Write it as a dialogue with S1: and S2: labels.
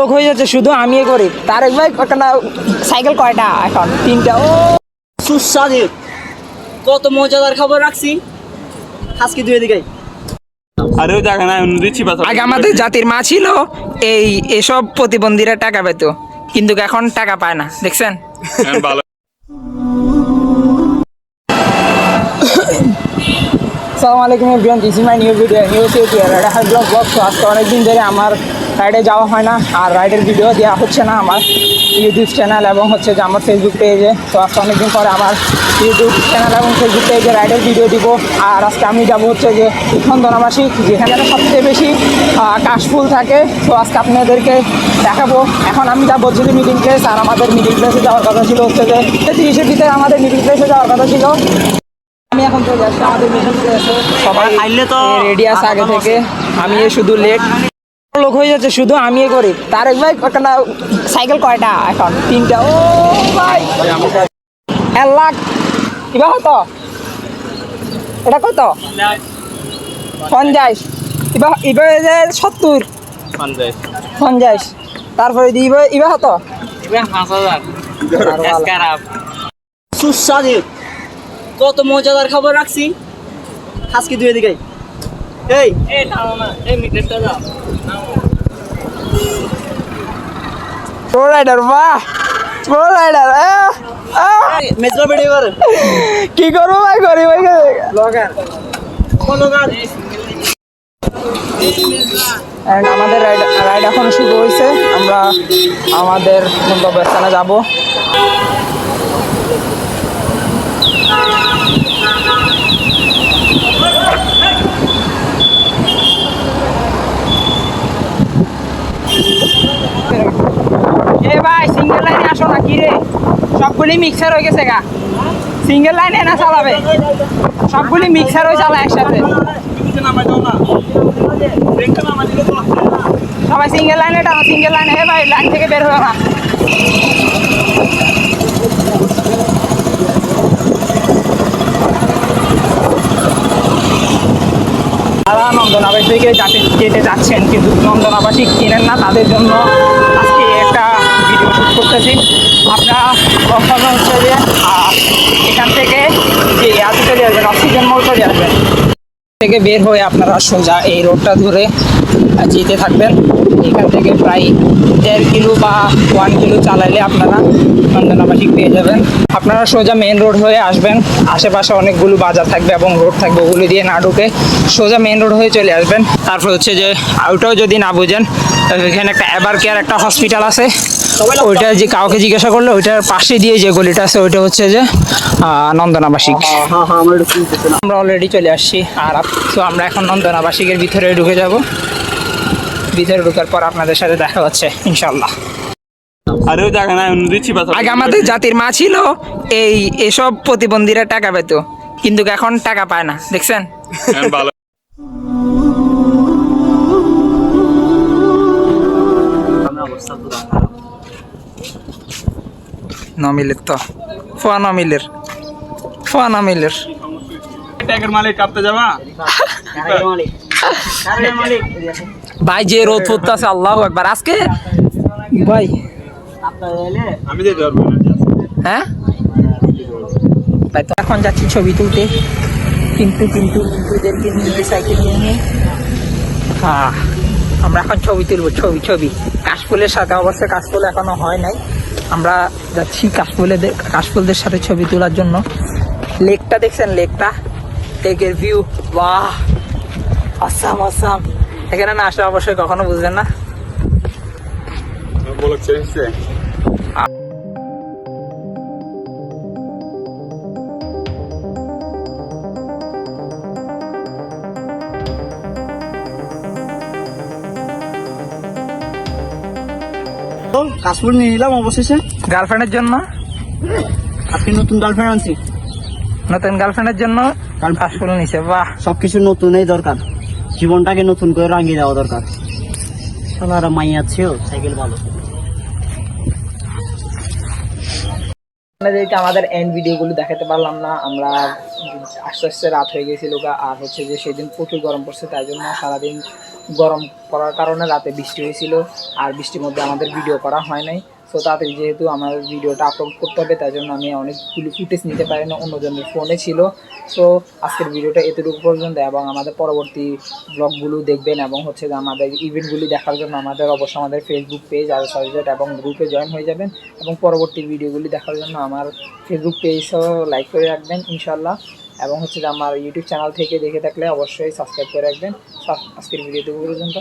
S1: লোক হয়ে যাচ্ছে, শুধু আমি করি। তারেক ভাই একটা সাইকেল কয়টা? এখন 3টা। ও
S2: সুস্বাদু কত মজাদার খবর রাখছি আজকে দুই দিকে।
S3: আরেও জায়গা নাই দিচ্ছি।
S1: আগে আমাদের জাতির মা ছিল এই এসব প্রতিবন্ধীরা টাকা পেত, কিন্তু এখন টাকা পায় না, দেখছেন?
S3: ভালো।
S1: আসসালামু আলাইকুম everyone, this is my new video, blog. তো আজকে অনেকদিন ধরে আমার রাইডে যাওয়া হয় না, আর রাইডের ভিডিও দেওয়া হচ্ছে না আমার ইউটিউব চ্যানেল এবং হচ্ছে যে আমার ফেসবুক পেজে। তো আজকে অনেকদিন পরে আমার ইউটিউব চ্যানেল এবং ফেসবুক পেজে রাইডের ভিডিও দিব। আর আজকে আমি যাবো হচ্ছে যে নন্দনাবাসী, যেখানে সবচেয়ে বেশি কাশফুল থাকে। তো আজকে আপনাদেরকে দেখাবো। এখন আমি যাবো হচ্ছে যে মিটিং প্লেস, আর আমাদের মিটিং প্লেসে যাওয়ার কথা ছিল হচ্ছে যে 30-এর ভিতরে আমাদের মিটিং প্লেসে যাওয়ার কথা ছিল। আমি এখন চলে আসছি আমাদের মিটিং প্লেসে, সবাই রেডি আছে আগে থেকে, আমি শুধু লেট লোক হয়ে যাচ্ছে, শুধু আমি করি। তারেক ভাই একটা সাইকেল কয়টা? এখন 3টা। ও ভাই 1 লাখ কিবা কত? এটা কত? 50। এবার যে 70 50। তারপরে ইবা কত?
S2: সুস্বাদু কত মজাদার খবর রাখছি আজকে দুই দিকে। এই মিটারটা দাও।
S1: প্রো রাইডার, বাহ প্রো রাইডার।
S2: মেজরা ভিডিও করে
S1: কি করবো ভাই, করি ভাই
S2: ব্লগার ব্লগার।
S1: আমাদের রাইড এখন শুরু হয়েছে, আমরা আমাদের গন্তব্যস্থানে যাব। এ ভাই সিঙ্গেল লাইনে আসো না, কি রে সবগুলি মিক্সার হয়ে গেছে গা। সিঙ্গেল লাইনে না চালাবে, সবগুলি মিক্সার হয়ে চালা একসাথে। সবাই সিঙ্গেল লাইনে টানো, সিঙ্গেল লাইনে। হে ভাই লাইন থেকে বের হয়ে না। তারা নন্দনাবাসী থেকে যেতে যাচ্ছেন, কিন্তু নন্দনাবাসী কিনেন না, তাদের জন্য আজকে একটা ভিডিও শ্যুট করতেছি। আপনারা কথা হচ্ছে যে এখান থেকে যে আজ চলে আসবেন, অক্সিজেন মোড় চলে আসবেন, থেকে বের হয়ে আপনারা সোজা এই রোডটা ধরে যেতে থাকবেন। এখান থেকে প্রায় 1.5 কিলো বা 1 কিলো চালাইলে আপনারা নন্দনাবাসী পেয়ে যাবেন। আপনারা সোজা মেন রোড হয়ে আসবেন, আশেপাশে অনেকগুলো বাজার থাকবে এবং রোড থাকবে, ওগুলি দিয়ে না ঢুকে সোজা মেন রোড হয়ে চলে আসবেন। তারপর হচ্ছে যে ওইটাও যদি না বুঝেন, এখানে একটা এভার কেয়ার একটা হসপিটাল আছে, ওইটা যে কাউকে জিজ্ঞাসা করলে ওইটার পাশে দিয়ে যে গলিটা আছে ওইটা হচ্ছে যে নন্দনাবাসিক। আমরা অলরেডি চলে আসছি, আর তো আমরা এখন নন্দনাবাসিকের ভিতরে ঢুকে যাব। ভিতরে ঢোকার পর আপনাদের সাথে দেখা হচ্ছে ইনশাল্লাহ।
S3: আরেও জায়গা নাই দিচ্ছি।
S1: আগে আমাদের জাতির মা ছিল এই এসব প্রতিবন্ধীরা টাকা পেত, কিন্তু এখন টাকা পায় না, দেখছেন?
S3: ভালো।
S1: নমিলের তো ফোয়া নমিলের
S3: ট্যাগের মালিক কাটতে যাবা?
S1: ভাই যে রোদ পড়তেছে, আল্লাহু আকবার। আজকে ভাই
S3: আমি যেতে পারবো না।
S1: হ্যাঁ ভাই, তো এখন যাচ্ছি ছবি তুলতে, কিন্তু এদেরকে নিয়ে সাইকেল নিয়ে আমরা এখন ছবি তুলবো। ছবি কাশফুলের সাথে, অবশ্যই কাশফুল এখনো হয় নাই। আমরা যাচ্ছি কাশফুলদের সাথে ছবি তোলার জন্য। লেকটা দেখছেন? লেকের ভিউ, বাহ আসাম। এখানে না আসলে অবশ্যই কখনো বুঝবেন না।
S2: কাশফুল নিয়ে নিলাম অবশেষে
S1: গার্লফ্রেন্ডের জন্য।
S2: আপনি নতুন গার্লফ্রেন্ড আনছি,
S1: নতুন গার্লফ্রেন্ডের জন্য কাশফুল নিছে, বাহ।
S2: সবকিছু নতুনই দরকার, জীবনটাকে নতুন করে রাঙিয়ে দেওয়া দরকার। সালারা মাইয়া ছিল সাইকেল ভালো।
S1: আপনাদেরকে আমাদের এন্ড ভিডিওগুলো দেখাতে পারলাম না, আমরা আস্তে আস্তে রাত হয়ে গেছিল, আর হচ্ছে যে সেদিন প্রচুর গরম পড়ছে, তাই জন্য সারাদিন গরম পড়ার কারণে রাতে বৃষ্টি হয়েছিল, আর বৃষ্টির মধ্যে আমাদের ভিডিও করা হয় নাই। সো তাড়াতাড়ি যেহেতু আমার ভিডিওটা আপলোড করতে হবে, তাই জন্য আমি অনেকগুলো ফুটেজ নিতে পারি না, অন্যজনের ফোনে ছিল। সো আজকের ভিডিওটা এতটুকু পর্যন্ত, এবং আমাদের পরবর্তী ব্লগগুলো দেখবেন এবং হচ্ছে যে আমাদের ইভেন্টগুলি দেখার জন্য আমাদের অবশ্যই আমাদের ফেসবুক পেজ আর সাবজেক্ট এবং গ্রুপে জয়েন হয়ে যাবেন, এবং পরবর্তী ভিডিওগুলি দেখার জন্য আমার ফেসবুক পেজও লাইক করে রাখবেন ইনশাল্লাহ, এবং হচ্ছে যে আমার ইউটিউব চ্যানেল থেকে দেখে থাকলে অবশ্যই সাবস্ক্রাইব করে রাখবেন। আজকের ভিডিওটুকু পর্যন্ত।